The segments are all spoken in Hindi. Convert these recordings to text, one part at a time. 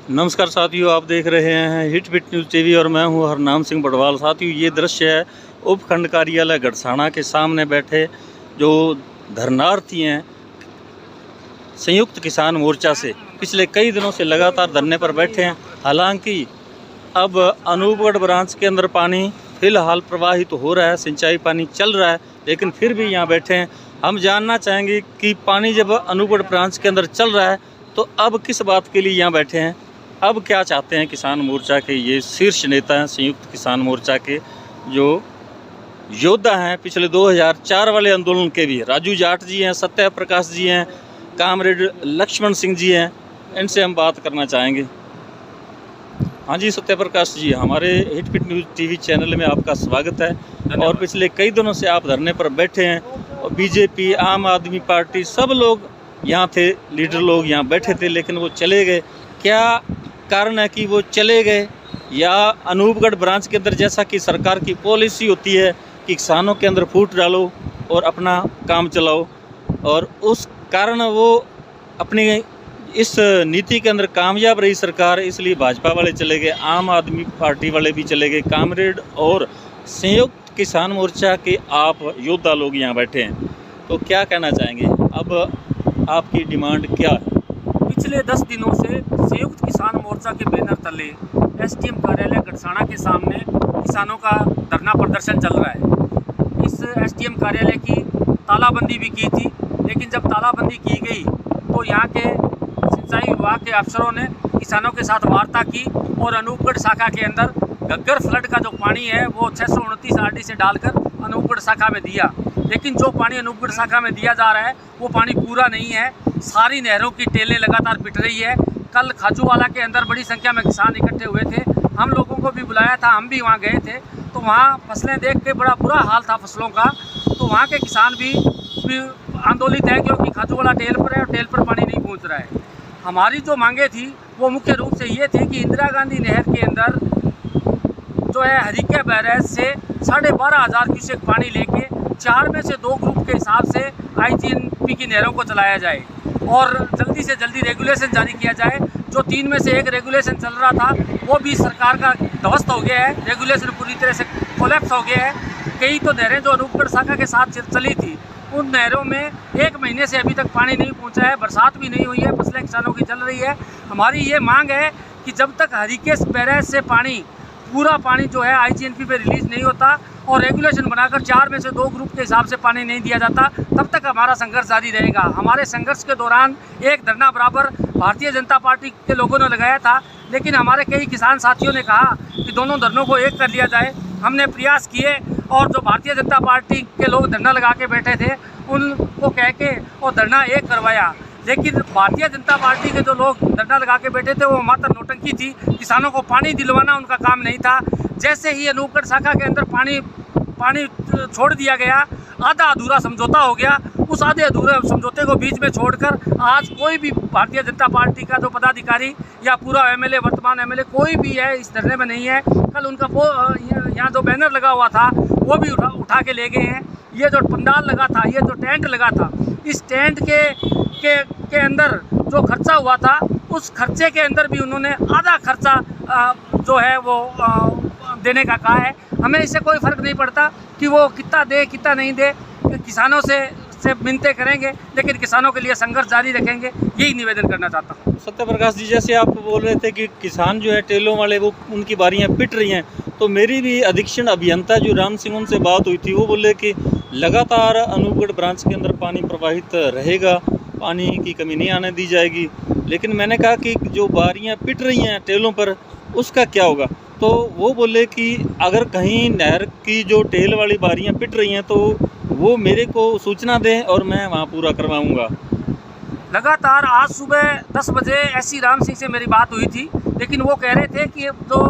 नमस्कार साथियों, आप देख रहे हैं हिट फिट न्यूज़ टीवी और मैं हूं हरनाम सिंह बड़वाल। साथियों, ये दृश्य है उपखंड कार्यालय गड़साना के सामने बैठे जो धरनार्थी हैं संयुक्त किसान मोर्चा से पिछले कई दिनों से लगातार धरने पर बैठे हैं। हालांकि अब अनूपगढ़ ब्रांच के अंदर पानी फिलहाल प्रवाहित हो रहा है, सिंचाई पानी चल रहा है, लेकिन फिर भी यहाँ बैठे हैं। हम जानना चाहेंगे कि पानी जब अनूपगढ़ ब्रांच के अंदर चल रहा है तो अब किस बात के लिए यहाँ बैठे हैं, अब क्या चाहते हैं किसान मोर्चा के ये शीर्ष नेता हैं संयुक्त किसान मोर्चा के जो योद्धा हैं पिछले 2004 वाले आंदोलन के भी। राजू जाट जी हैं, सत्य प्रकाश जी हैं, कामरेड लक्ष्मण सिंह जी हैं, इनसे हम बात करना चाहेंगे। हाँ जी सत्य प्रकाश जी, हमारे hit fit news TV channel में आपका स्वागत है। और पिछले कई दिनों से आप धरने पर बैठे हैं और बीजेपी, आम आदमी पार्टी सब लोग यहाँ थे, लीडर लोग यहाँ बैठे थे, लेकिन वो चले गए। क्या कारण है कि वो चले गए, या अनूपगढ़ ब्रांच के अंदर जैसा कि सरकार की पॉलिसी होती है कि किसानों के अंदर फूट डालो और अपना काम चलाओ, और उस कारण वो अपनी इस नीति के अंदर कामयाब रही सरकार, इसलिए भाजपा वाले चले गए, आम आदमी पार्टी वाले भी चले गए, कामरेड और संयुक्त किसान मोर्चा के आप योद्धा लोग यहाँ बैठे हैं। तो क्या कहना चाहेंगे, अब आपकी डिमांड क्या है? पिछले 10 दिनों से संयुक्त किसान मोर्चा के बैनर तले एसडीएम कार्यालय गड़साना के सामने किसानों का धरना प्रदर्शन चल रहा है। इस एसडीएम कार्यालय की तालाबंदी भी की थी, लेकिन जब तालाबंदी की गई तो यहाँ के सिंचाई विभाग के अफसरों ने किसानों के साथ वार्ता की और अनूपगढ़ शाखा के अंदर घग्गर फ्लड का जो पानी है वो 629 आरडी से डालकर अनूपगढ़ शाखा में दिया। लेकिन जो पानी अनूपगढ़ शाखा में दिया जा रहा है वो पानी पूरा नहीं है। सारी नहरों की टेलें लगातार पिट रही है। कल खाजूवाला के अंदर बड़ी संख्या में किसान इकट्ठे हुए थे, हम लोगों को भी बुलाया था, हम भी वहाँ गए थे। तो वहाँ फसलें देख के बड़ा बुरा हाल था फसलों का। तो वहाँ के किसान भी आंदोलित है क्योंकि खाजूवाला टेल पर है और टेल पर पानी नहीं पहुँच रहा है। हमारी जो मांगे थी वो मुख्य रूप से ये थी कि इंदिरा गांधी नहर के अंदर जो है हरिके बैरेज से 12,500 क्यूसेक पानी लेके 4 में से 2 ग्रुप के हिसाब से आईजीएनपी की नहरों को चलाया जाए और जल्दी से जल्दी रेगुलेशन जारी किया जाए। जो 3 में से 1 रेगुलेशन चल रहा था वो भी सरकार का ध्वस्त हो गया है, रेगुलेशन पूरी तरह से कोलैप्स हो गया है। कई तो नहरें जो अनूपगढ़ शाखा के साथ चली थी उन नहरों में 1 महीने से अभी तक पानी नहीं पहुंचा है, बरसात भी नहीं हुई है, फसलें किसानों की चल रही है। हमारी ये मांग है कि जब तक हरिके बैरेज से पूरा पानी जो है आईजीएनपी पे रिलीज़ नहीं होता और रेगुलेशन बनाकर 4 में से 2 ग्रुप के हिसाब से पानी नहीं दिया जाता, तब तक हमारा संघर्ष जारी रहेगा। हमारे संघर्ष के दौरान एक धरना बराबर भारतीय जनता पार्टी के लोगों ने लगाया था, लेकिन हमारे कई किसान साथियों ने कहा कि दोनों धरनों को एक कर लिया जाए। हमने प्रयास किए और जो भारतीय जनता पार्टी के लोग धरना लगा के बैठे थे उनको कह के और धरना एक करवाया, लेकिन भारतीय जनता पार्टी के जो लोग धरना लगा के बैठे थे वो मात्र नौटंकी थी। किसानों को पानी दिलवाना उनका काम नहीं था। जैसे ही अनूपगढ़ शाखा के अंदर पानी छोड़ दिया गया, आधा अधूरा समझौता हो गया। उस आधे अधूरे समझौते को बीच में छोड़कर आज कोई भी भारतीय जनता पार्टी का जो पदाधिकारी या पूरा एमएलए, वर्तमान एमएलए कोई भी है इस धरने में नहीं है। कल उनका यहाँ जो बैनर लगा हुआ था वो भी उठा के ले गए हैं। ये जो पंडाल लगा था, ये जो टेंट लगा था, इस टेंट के अंदर जो खर्चा हुआ था उस खर्चे के अंदर भी उन्होंने आधा खर्चा जो है वो देने का कहा है। हमें इससे कोई फ़र्क नहीं पड़ता कि वो कितना दे कितना नहीं दे, किसानों से मिन्नतें करेंगे, लेकिन किसानों के लिए संघर्ष जारी रखेंगे, यही निवेदन करना चाहता हूँ। सत्य प्रकाश जी, जैसे आप बोल रहे थे कि किसान जो है टेलों वाले वो उनकी बारियां पिट रही हैं, तो मेरी भी अधीक्षण अभियंता जो राम सिंह उनसे बात हुई थी, वो बोले कि लगातार अनूपगढ़ ब्रांच के अंदर पानी प्रवाहित रहेगा, पानी की कमी नहीं आने दी जाएगी। लेकिन मैंने कहा कि जो बारियां पिट रही हैं टेलों पर उसका क्या होगा, तो वो बोले कि अगर कहीं नहर की जो टेल वाली बारियां पिट रही हैं तो वो मेरे को सूचना दें और मैं वहाँ पूरा करवाऊँगा। लगातार आज सुबह 10 बजे एससी राम सिंह से मेरी बात हुई थी, लेकिन वो कह रहे थे कि जो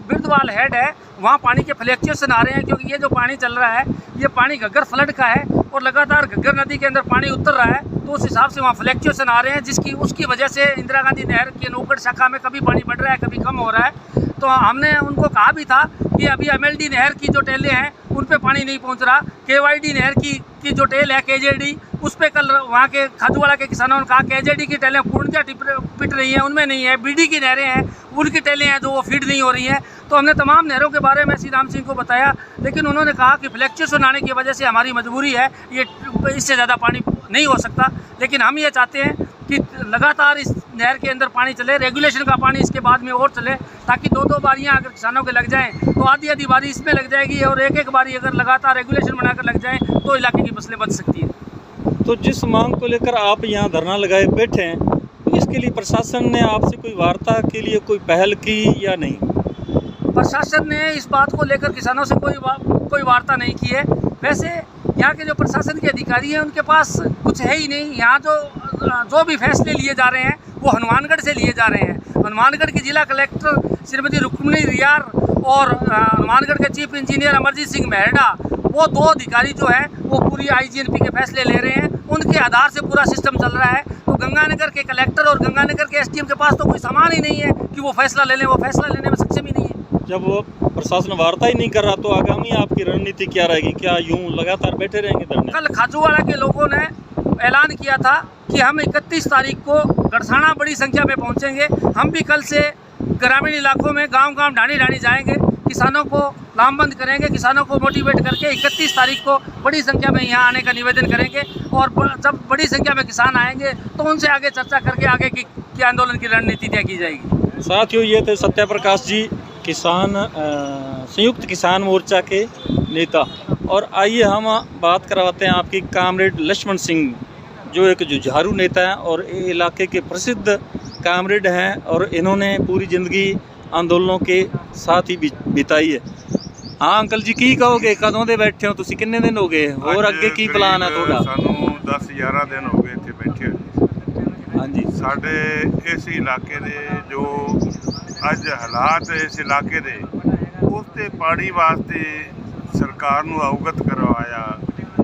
बिरदवाल हेड है वहाँ पानी के फ्लक्चुएशन आ रहे हैं, क्योंकि ये जो पानी चल रहा है ये पानी घग्गर फ्लड का है और लगातार घग्गर नदी के अंदर पानी उतर रहा है, तो उस हिसाब से वहाँ फ्लक्चुएशन आ रहे हैं, उसकी वजह से इंदिरा गांधी नहर की अनूपगढ़ शाखा में कभी पानी बढ़ रहा है, कभी कम हो रहा है। तो हमने उनको कहा भी था कि अभी एमएलडी नहर की जो टेलें हैं उन पे पानी नहीं पहुंच रहा। केवाईडी नहर की जो टेल है केजेडी, उस पे कल वहाँ के खाजूवाड़ा के किसानों ने कहा केजेडी की टेलें पूर्णतः पिट रही हैं, उनमें नहीं है। बीडी की नहरें हैं, उनकी टेलें हैं जो वो फीड नहीं हो रही हैं। तो हमने तमाम नहरों के बारे में श्री राम सिंह को बताया, लेकिन उन्होंने कहा कि फ्लैक्चुएशन आने की वजह से हमारी मजबूरी है, ये इससे ज़्यादा पानी नहीं हो सकता। लेकिन हम ये चाहते हैं कि लगातार इस नहर के अंदर पानी चले, रेगुलेशन का पानी इसके बाद में और चले, ताकि 2-2 बारियां अगर किसानों के लग जाएं तो आधी बारी इसमें लग जाएगी, और एक बारी अगर लगातार रेगुलेशन बनाकर लग जाएं तो इलाके की फसलें बच सकती हैं। तो जिस मांग को लेकर आप यहाँ धरना लगाए बैठे हैं, तो इसके लिए प्रशासन ने आपसे कोई वार्ता के लिए कोई पहल की या नहीं? प्रशासन ने इस बात को लेकर किसानों से कोई वार्ता नहीं की है। वैसे यहाँ के जो प्रशासन के अधिकारी हैं उनके पास कुछ है ही नहीं। यहाँ जो भी फैसले लिए जा रहे हैं वो हनुमानगढ़ से लिए जा रहे हैं। हनुमानगढ़ की जिला कलेक्टर श्रीमती रुक्मिणी रियार और हनुमानगढ़ के चीफ इंजीनियर अमरजीत सिंह मेहरा, वो 2 अधिकारी जो हैं वो पूरी IGNP के फैसले ले रहे हैं, उनके आधार से पूरा सिस्टम चल रहा है। तो गंगानगर के कलेक्टर और गंगानगर के SDM के पास तो कोई सामान ही नहीं है कि वो फैसला ले लें, वो फैसला लेने में सक्षम ही नहीं है। जब प्रशासन वार्ता ही नहीं कर रहा तो आगामी आपकी रणनीति क्या रहेगी? क्या यूं लगातार बैठे रहेंगे धरने? कल खाजूवाड़ा के लोगों ने ऐलान किया था कि हम 31 तारीख को गड़साना बड़ी संख्या में पहुंचेंगे। हम भी कल से ग्रामीण इलाकों में गांव-गांव ढाणी जाएंगे, किसानों को लामबंद करेंगे, किसानों को मोटिवेट करके 31 तारीख को बड़ी संख्या में यहाँ आने का निवेदन करेंगे। और जब बड़ी संख्या में किसान आएंगे तो उनसे आगे चर्चा करके आगे की आंदोलन की रणनीति तय की जाएगी। साथियों, ये थे सत्यप्रकाश जी, संयुक्त किसान मोर्चा के नेता। और आइए हम बात करवाते हैं आपकी कामरेड लक्ष्मण सिंह, जो एक जुझारू नेता हैं और इलाके के प्रसिद्ध कामरेड हैं, और इन्होंने पूरी ज़िंदगी आंदोलनों के साथ ही बिताई है। हाँ अंकल जी, की कहोगे? कदों दे बैठे हो तुसी? किन्ने दिन हो गए? और अगे की प्लान है थोड़ा? सानू 10-11 दिन हो गए इत्थे बैठे। हाँ जी, साडे इस इलाके दे जो अज हालात इस इलाके दे, उस ते पानी वास्ते सरकार नू अवगत करवाया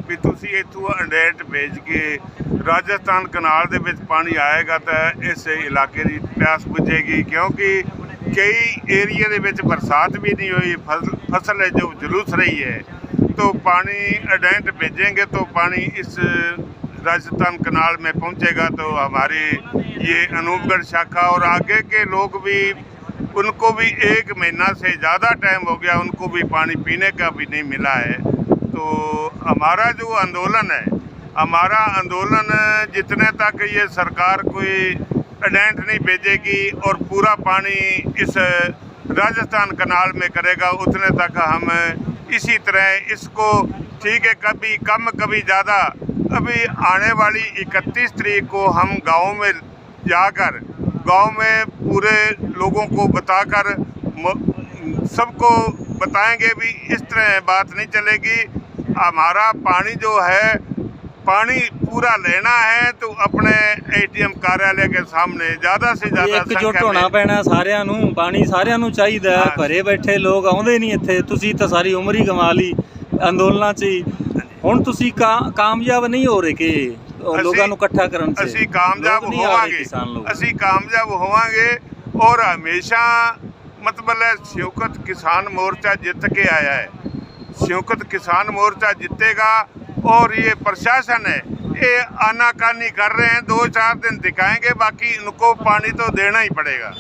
भी तुसी इत्थों अंडेट भेज के राजस्थान कनाल दे विच पानी आएगा तो इस इलाके की प्यास बुझेगी, क्योंकि कई एरिया दे विच बरसात भी नहीं हुई, फसल है जो जुलूस रही है। तो पानी अडेंट भेजेंगे तो पानी इस राजस्थान कनाल में पहुंचेगा, तो हमारी ये अनूपगढ़ शाखा और आगे के लोग भी, उनको भी 1 महीना से ज़्यादा टाइम हो गया, उनको भी पानी पीने का भी नहीं मिला है। तो हमारा जो आंदोलन है, हमारा आंदोलन जितने तक ये सरकार कोई अडेंट नहीं भेजेगी और पूरा पानी इस राजस्थान कनाल में करेगा, उतने तक हम इसी तरह इसको, ठीक है, कभी कम कभी ज़्यादा। अभी आने वाली 31 तारीख को हम गाँव में जाकर, गांव में पूरे लोगों को बताकर सबको बताएंगे भी इस तरह बात नहीं चलेगी। हमारा पानी जो है, पानी पूरा लेना है तो अपने ATM कार्यालय के सामने ज़्यादा से ज़्यादा एकजुट होना पैना सारिਆਂ ਨੂੰ। पानी सारिਆਂ ਨੂੰ ਚਾਹੀਦਾ ਹੈ। ਘਰੇ ਬੈਠੇ ਲੋਕ ਆਉਂਦੇ ਨਹੀਂ ਇੱਥੇ। ਤੁਸੀਂ ਤਾਂ ਸਾਰੀ ਉਮਰ ਹੀ ਗਵਾ ਲਈ ਅੰਦੋਲਨਾਂ 'ਚ ਹੀ। ਹੁਣ ਤੁਸੀਂ ਕਾਮਯਾਬ ਨਹੀਂ ਹੋ ਰਹੇ ਕਿ ਲੋਕਾਂ ਨੂੰ ਇਕੱਠਾ ਕਰਨ 'ਚ? ਅਸੀਂ ਕਾਮਯਾਬ ਹੋਵਾਂਗੇ, ਅਸੀਂ ਕਾਮਯਾਬ ਹੋਵਾਂਗੇ। और हमेशा मतलब संयुक्त किसान मोर्चा जीत के आया है। संयुक्त किसान मोर्चा जीतेगा। और ये प्रशासन है, ये आनाकानी कर रहे हैं, 2-4 दिन दिखाएंगे, बाकी इनको पानी तो देना ही पड़ेगा।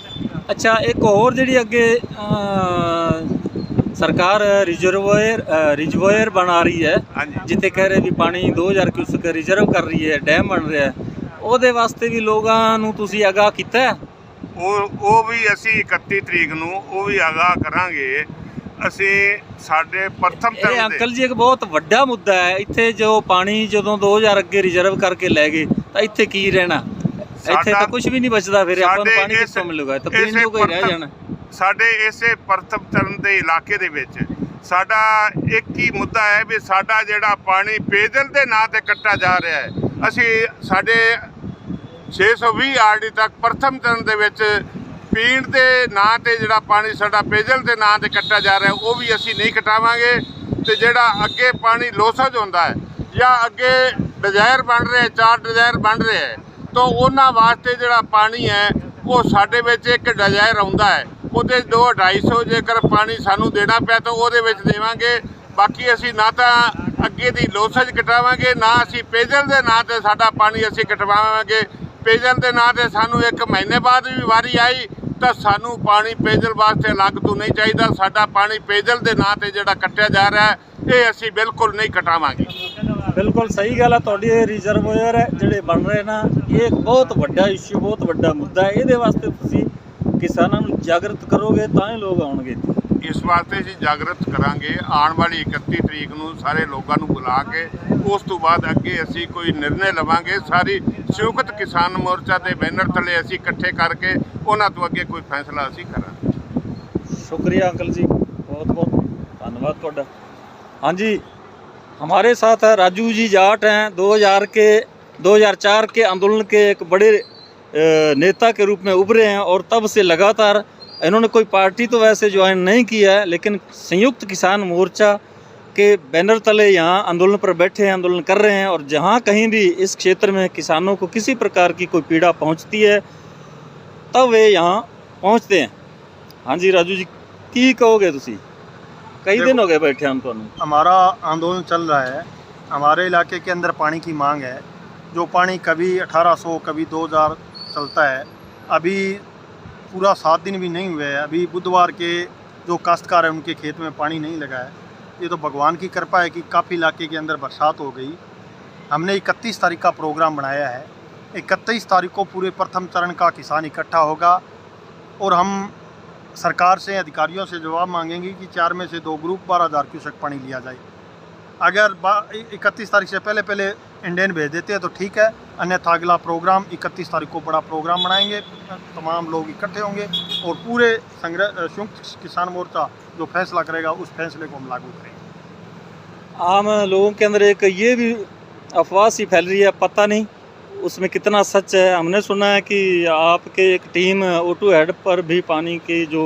अच्छा, एक और जी अगे सरकार रिजर्वायर बना रही है, जिते कह रहे भी पानी 2000 क्यूसेक रिजर्व कर रही है, डैम बन रहा है, ਉਹਦੇ ਵਾਸਤੇ भी लोगों ਨੂੰ ਤੁਸੀਂ आगाह ਕੀਤਾ है? ਉਹ ਵੀ ਅਸੀਂ 31 ਤਰੀਕ ਨੂੰ ਉਹ ਵੀ ਆਗਾਹ ਕਰਾਂਗੇ। ਅਸੀਂ ਸਾਡੇ ਪ੍ਰਥਮ ਇਹ ਅੰਕਲ ਜੀ ਇੱਕ ਬਹੁਤ ਵੱਡਾ ਮੁੱਦਾ ਹੈ ਇੱਥੇ। ਜੋ ਪਾਣੀ ਜਦੋਂ 2000 ਅੱਗੇ ਰਿਜ਼ਰਵ ਕਰਕੇ ਲੈ ਗਏ ਤਾਂ ਇੱਥੇ ਕੀ ਰਹਿਣਾ? ਇੱਥੇ ਤਾਂ ਕੁਝ ਵੀ ਨਹੀਂ ਬਚਦਾ। ਫਿਰ ਆਪਾਂ ਨੂੰ ਪਾਣੀ ਕਿੱਥੋਂ ਮਿਲੂਗਾ? ਤਾਂ ਪੀਣ ਨੂੰ ਕੋਈ ਰਹਿ ਜਾਣਾ। ਸਾਡੇ ਇਸੇ ਪ੍ਰਥਮ ਚਰਨ ਦੇ ਇਲਾਕੇ ਦੇ ਵਿੱਚ ਸਾਡਾ ਇੱਕ ਹੀ ਮੁੱਦਾ ਹੈ ਵੀ ਸਾਡਾ ਜਿਹੜਾ ਪਾਣੀ ਪੇਜਲ ਦੇ ਨਾਂ ਤੇ ਕੱਟਾ ਜਾ ਰਿਹਾ ਹੈ। ਅਸੀਂ ਸਾਡੇ 620 RD ਤੱਕ ਪ੍ਰਥਮ ਚਰਨ ਦੇ ਵਿੱਚ ਪੀਣ ਦੇ ਨਾਂ ਤੇ ਜਿਹੜਾ ਪਾਣੀ ਸਾਡਾ ਪੇਜਲ ਦੇ ਨਾਂ ਤੇ ਕੱਟਿਆ ਜਾ ਰਿਹਾ ਉਹ ਵੀ ਅਸੀਂ ਨਹੀਂ ਕਟਾਵਾਂਗੇ। ਤੇ ਜਿਹੜਾ ਅੱਗੇ ਪਾਣੀ ਲੋਸਜ ਹੁੰਦਾ ਹੈ ਜਾਂ ਅੱਗੇ ਡਿਜ਼ਾਇਰ ਬਣ ਰਿਹਾ, 4 ਡਿਜ਼ਾਇਰ ਬਣ ਰਿਹਾ ਹੈ, ਤਾਂ ਉਹਨਾਂ ਵਾਸਤੇ ਜਿਹੜਾ ਪਾਣੀ ਹੈ ਉਹ ਸਾਡੇ ਵਿੱਚ ਇੱਕ ਡਿਜ਼ਾਇਰ ਆਉਂਦਾ ਹੈ, ਉਹਦੇ 2-250 ਜੇਕਰ ਪਾਣੀ ਸਾਨੂੰ ਦੇਣਾ ਪਿਆ ਤਾਂ ਉਹਦੇ ਵਿੱਚ ਦੇਵਾਂਗੇ। ਬਾਕੀ ਅਸੀਂ ਨਾ ਤਾਂ ਅੱਗੇ ਦੀ ਲੋਸਜ ਕਟਾਵਾਂਗੇ, ਨਾ ਅਸੀਂ ਪੇਜਲ ਦੇ ਨਾਂ ਤੇ ਸਾਡਾ ਪਾਣੀ ਅਸੀਂ ਕਟਵਾਵਾਂਗੇ। ਪੇਜਲ ਦੇ ਨਾਂ ਤੇ ਸਾਨੂੰ 1 ਮਹੀਨੇ ਬਾਅਦ ਵੀ ਵਾਰੀ ਆਈ ਤਾਂ ਸਾਨੂੰ ਪਾਣੀ ਪੇਜਲ ਵਾਸਤੇ ਅਲੱਗ ਤੋਂ ਨਹੀਂ ਚਾਹੀਦਾ। ਸਾਡਾ ਪਾਣੀ ਪੇਜਲ ਦੇ ਨਾਂ ਤੇ ਜਿਹੜਾ ਕੱਟਿਆ ਜਾ ਰਿਹਾ ਹੈ ਇਹ ਅਸੀਂ ਬਿਲਕੁਲ ਨਹੀਂ ਕਟਾਵਾਂਗੇ। ਬਿਲਕੁਲ ਸਹੀ ਗੱਲ ਆ ਤੁਹਾਡੀ। ਇਹ ਰਿਜ਼ਰਵੋਇਰ ਜਿਹੜੇ ਬਣ ਰਹੇ ਨਾ, ਇਹ ਇੱਕ ਬਹੁਤ ਵੱਡਾ ਇਸ਼ੂ, ਬਹੁਤ ਵੱਡਾ ਮੁੱਦਾ ਹੈ। ਇਹਦੇ ਵਾਸਤੇ ਤੁਸੀਂ ਕਿਸਾਨਾਂ ਨੂੰ ਜਾਗਰਤ ਕਰੋਗੇ ਤਾਂ ਹੀ ਲੋਕ ਆਉਣਗੇ। ਇਸ ਵਾਸਤੇ ਅਸੀਂ ਜਾਗਰਤ ਕਰਾਂਗੇ। ਆਉਣ ਵਾਲੀ 31 ਤਰੀਕ ਨੂੰ ਸਾਰੇ ਲੋਕਾਂ ਨੂੰ ਬੁਲਾ ਕੇ ਉਸ ਤੋਂ ਬਾਅਦ ਅੱਗੇ ਅਸੀਂ ਕੋਈ ਨਿਰਣੇ ਲਵਾਂਗੇ। ਸਾਰੀ ਸੰਯੁਕਤ ਕਿਸਾਨ ਮੋਰਚਾ ਦੇ ਬੈਨਰ ਥੱਲੇ ਅਸੀਂ ਇਕੱਠੇ ਕਰਕੇ ਉਹਨਾਂ ਤੋਂ ਅੱਗੇ ਕੋਈ ਫੈਸਲਾ ਅਸੀਂ ਕਰਾਂਗੇ। शुक्रिया अंकल जी, बहुत बहुत धन्यवाद ਤੁਹਾਡਾ। हाँ जी, हमारे साथ है राजू जी जाट हैं। 2004 के आंदोलन के एक बड़े नेता के रूप में उभरे हैं और तब से लगातार इन्होंने कोई पार्टी तो वैसे ज्वाइन नहीं किया है, लेकिन संयुक्त किसान मोर्चा के बैनर तले यहाँ आंदोलन पर बैठे हैं, आंदोलन कर रहे हैं। और जहाँ कहीं भी इस क्षेत्र में किसानों को किसी प्रकार की कोई पीड़ा पहुँचती है तब वे यहाँ पहुँचते हैं। हाँ जी राजू जी, की कहोगे तुसी? कई दिन हो गए बैठे हम तो। हमारा आंदोलन चल रहा है। हमारे इलाके के अंदर पानी की मांग है। जो पानी कभी 1800 कभी 2000 चलता है। अभी पूरा 7 दिन भी नहीं हुए हैं। अभी बुधवार के जो काश्तकार है उनके खेत में पानी नहीं लगा है। ये तो भगवान की कृपा है कि काफ़ी इलाके के अंदर बरसात हो गई। हमने 31 तारीख का प्रोग्राम बनाया है। 31 तारीख को पूरे प्रथम चरण का किसान इकट्ठा होगा और हम सरकार से, अधिकारियों से जवाब मांगेंगे कि 4 में से 2 ग्रुप 12,000 क्यूसेक पानी लिया जाए। अगर 31 तारीख से पहले इंडियन भेज देते हैं तो ठीक है, अन्यथा अगला प्रोग्राम 31 तारीख को बड़ा प्रोग्राम बनाएंगे। तमाम लोग इकट्ठे होंगे और पूरे संयुक्त किसान मोर्चा जो फैसला करेगा उस फैसले को हम लागू करेंगे। आम लोगों के अंदर एक ये भी अफवाह सी फैल रही है, पता नहीं उसमें कितना सच है। हमने सुना है कि आपके एक टीम O2 हेड पर भी पानी की जो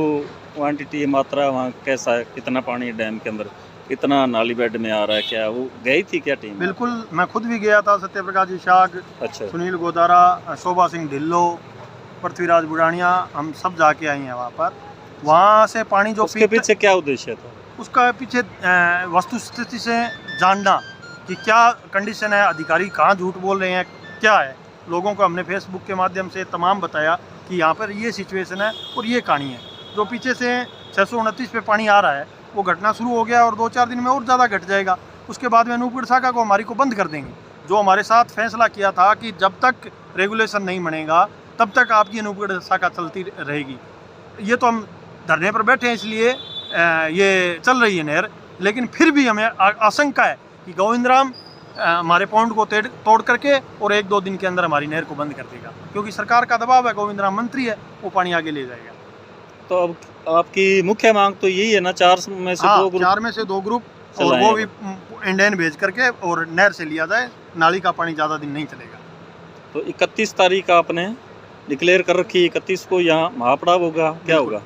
क्वांटिटी है, मात्रा वहाँ कैसा है, कितना पानी डैम के अंदर, कितना नाली बेड में आ रहा है, क्या वो गई थी क्या टीम? बिल्कुल, मैं खुद भी गया था। सत्यप्रकाश जी शाग, अच्छा, सुनील गोदारा, शोभा सिंह ढिल्लो, पृथ्वीराज बुढ़ानिया, हम सब जाके आए हैं वहाँ पर। वहाँ से पानी जो उसके पीछे क्या उद्देश्य था? उसका पीछे वस्तुस्थिति से जानना कि क्या कंडीशन है, अधिकारी कहाँ झूठ बोल रहे हैं, क्या है। लोगों को हमने फेसबुक के माध्यम से तमाम बताया कि यहाँ पर ये सिचुएशन है और ये कहानी है। जो पीछे से 629 पे पानी आ रहा है वो घटना शुरू हो गया और 2-4 दिन में और ज़्यादा घट जाएगा। उसके बाद में अनूपगढ़ शाखा को हमारी को बंद कर देंगे। जो हमारे साथ फैसला किया था कि जब तक रेगुलेशन नहीं बनेगा तब तक आपकी अनूपगढ़ शाखा चलती रहेगी। ये तो हम धरने पर बैठे हैं इसलिए ये चल रही है नहर, लेकिन फिर भी हमें आशंका है कि गोविंदराम हमारे पॉइंट को तोड़ करके और 1-2 दिन के अंदर हमारी नहर को बंद कर देगा, क्योंकि सरकार का दबाव है। गोविंदराम मंत्री है, वो पानी आगे ले जाएगा। तो अब आपकी मुख्य मांग तो यही है ना, 4 में से 2 ग्रुप? 4 में से 2 ग्रुप और वो भी इंडियन भेज करके और नहर से लिया जाए। नाली का पानी ज़्यादा दिन नहीं चलेगा। तो 31 तारीख आपने डिक्लेयर कर रखी है, 31 को यहाँ महापड़ाव होगा, क्या होगा?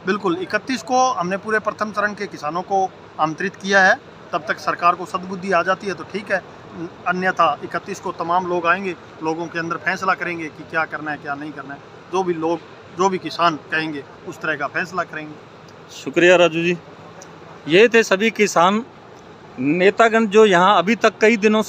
बिल्कुल, 31 को हमने पूरे प्रथम चरण के किसानों को आमंत्रित किया है। तब तक सरकार को सद्बुद्धि आ जाती है तो ठीक है, अन्यथा 31 को तमाम लोग आएंगे, लोगों के अंदर फैसला करेंगे कि क्या करना है क्या नहीं करना है। जो भी किसान कहेंगे उस तरह का फैसला करेंगे। शुक्रिया राजू जी। ये थे सभी किसान नेतागण जो यहाँ अभी तक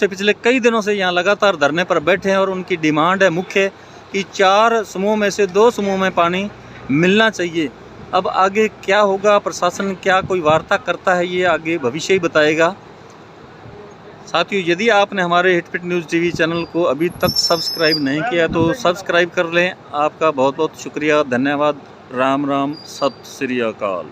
पिछले कई दिनों से यहाँ लगातार धरने पर बैठे हैं और उनकी डिमांड है मुख्य कि 4 समूह में से 2 समूह में पानी मिलना चाहिए। अब आगे क्या होगा, प्रशासन क्या कोई वार्ता करता है, ये आगे भविष्य ही बताएगा। साथियों, यदि आपने हमारे हिटपिट न्यूज़ टीवी चैनल को अभी तक सब्सक्राइब नहीं किया तो सब्सक्राइब कर लें। आपका बहुत बहुत शुक्रिया, धन्यवाद। राम राम, सत श्री अकाल।